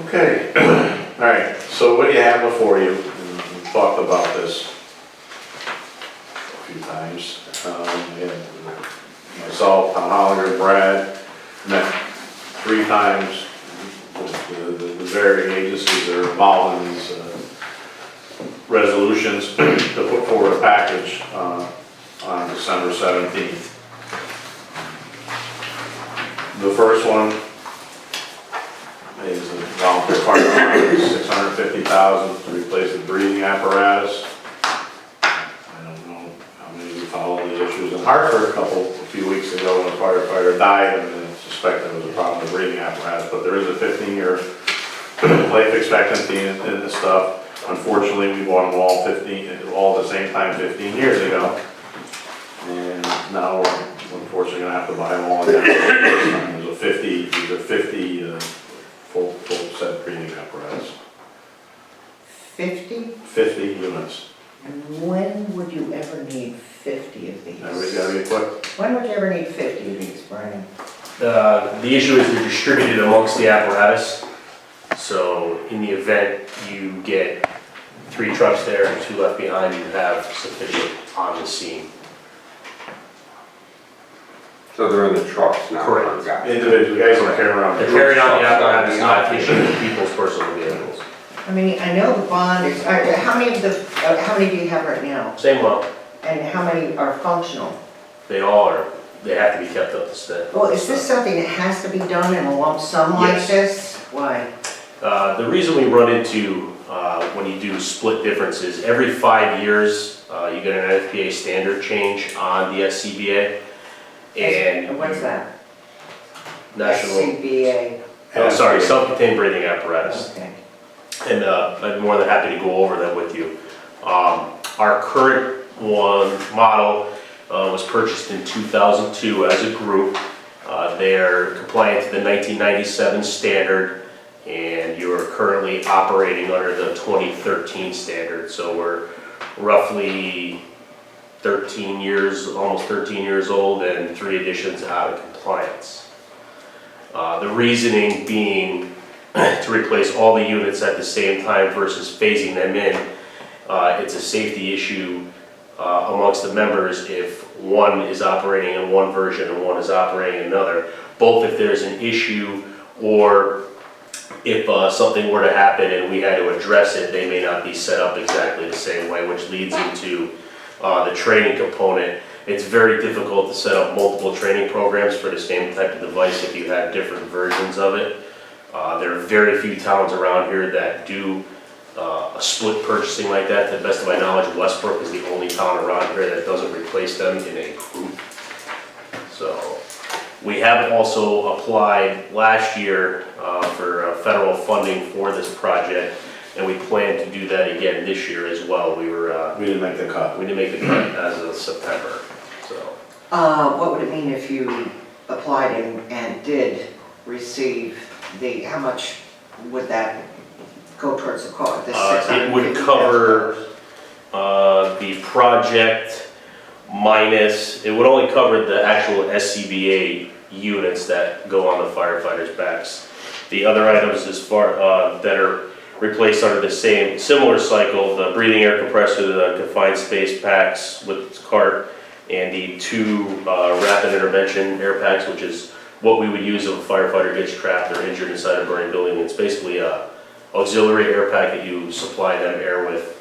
Okay, all right, so what you have before you, and we've talked about this a few times. We had myself, Tom Hollinger, Brad, met 3 times with the varying agencies that are involved in these resolutions to put forward a package on December 17th. The first one is a volunteer fire department, $650,000 to replace the breathing apparatus. I don't know how many of you follow the issues in Hartford a few weeks ago when a firefighter died, and I suspect there was a problem with the breathing apparatus, but there is a 15-year life expectancy in this stuff. Unfortunately, we bought them all at the same time 15 years ago, and now we're unfortunately going to have to buy them all again. These are 50 full set breathing apparatus. 50? 50 units. And when would you ever need 50 of these? Everybody's got to be equipped. When would you ever need 50 of these, Brian? The issue is they're distributed amongst the apparatus. So in the event you get 3 trucks there and 2 left behind, you have sufficient on the scene. So they're in the trucks now? Correct. Got it. Individual guys don't carry around. They're carried on the apparatus, not issued to people's personal vehicles. I mean, I know the bond is, how many do you have right now? Same one. And how many are functional? They all are. They have to be kept up to snuff. Well, is this something that has to be done in a lump sum like Yes. this? Why? The reason we run into, when you do split differences, every 5 years, you get an NFPA standard change on the SCBA. And what's that? National, CBA. self-contained breathing apparatus. Okay. And I'd be more than happy to go over them with you. Our current model was purchased in 2002 as a group. They are compliant to the 1997 standard, and you are currently operating under the 2013 standard. So we're roughly 13 years, almost 13 years old, and 3 additions out of compliance. The reasoning being to replace all the units at the same time versus phasing them in. It's a safety issue amongst the members if one is operating in one version and one is operating in another. Both if there's an issue or if something were to happen and we had to address it, they may not be set up exactly the same way, which leads into the training component. It's very difficult to set up multiple training programs for the same type of device if you have different versions of it. There are very few towns around here that do a split purchasing like that. To the best of my knowledge, Westbrook is the only town around here that doesn't replace them in a group. So we have also applied last year for federal funding for this project, and we plan to do that again this year as well. We didn't make the cut. We didn't make the cut as of September. So What would it mean if you applied and did receive how much would that go towards the cost? it would cover the project minus, it would only cover the actual SCBA units that go on the firefighters' backs. The other items as far that are replaced under the similar cycle, the breathing air compressor, the confined space packs with cart, and the 2 rapid intervention air packs, which is what we would use if a firefighter gets trapped or injured inside a burning building. It's basically a auxiliary air pack that you supply them air with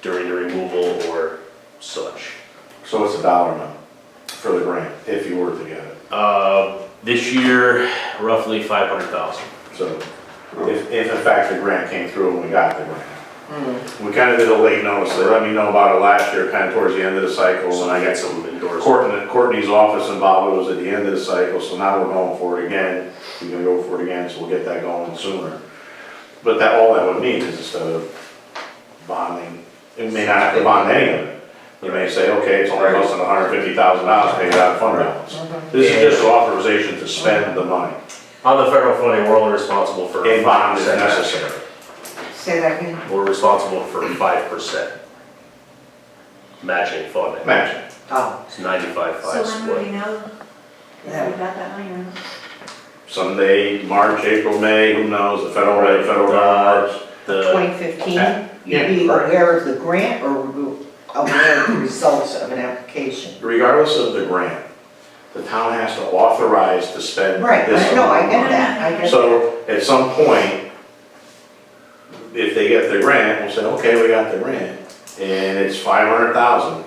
during the removal or such. So what's the dollar amount for the grant, if you were to get it? This year, roughly 500,000. So if in fact the grant came through and we got the grant. We kind of did a late notice. They let me know about it last year, kind of towards the end of the cycle. So And I got some endorsement. Courtney's office involved, it was at the end of the cycle, so now we're going for it again. We're gonna go for it again, so we'll get that going sooner. But all that would mean is instead of bonding, it may not have to bond any of it. You may say, okay, it's only costing $150,000, pay it out of fund balance. This is just authorization to spend the money. On the federal funding, we're only responsible for A bond is 5%. necessary. Say that again? We're responsible for 5% matching funding. Matching. Oh, It's 95-5 So when would we split. know if we got that money or not? someday, March, April, May, who knows, the federal rate, federal March. The, 2015, Yeah, you'd be correct. aware of the grant or aware of the results of an application? Regardless of the grant, the town has to authorize to spend Right, this. no, I amount of get money. that, I get that. So at some point, if they get the grant, we'll say, okay, we got the grant, and it's 500,000,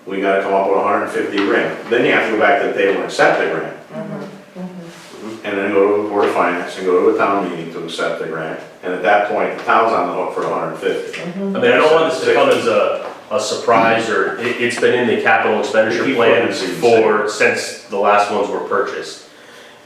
we gotta come up with 150 grand. Then you have to go back to the table and accept the grant, and then go to the Board of Finance and go to a town meeting to accept the grant. And at that point, the town's on the hook for 150. I mean, I don't want this to come as a surprise, or it's been in the capital expenditure Keep plans putting since the last ones were purchased.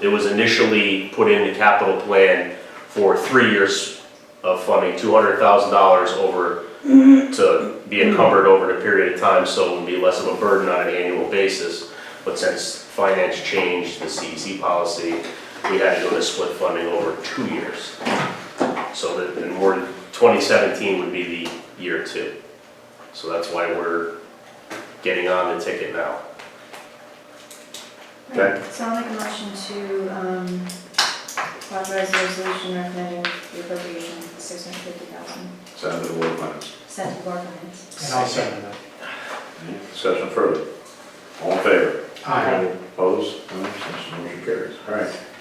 It was initially put in the capital plan for 3 years of funding, $200,000 over to be encumbered over the period of time, so it would be less of a burden on an annual basis. But since finance changed the CEC policy, we had to go to split funding over 2 years. So that, and 2017 would be the year 2. So that's why we're getting on the ticket now. Okay. So I'll make a motion to authorize the resolution recommending the appropriation of $650,000 Send it to the Board of Finance. sent to Board of Finance. And I'll second that. Any discussion further? All in favor? Aye. Opposed? No, abstentions, motion carries. All right.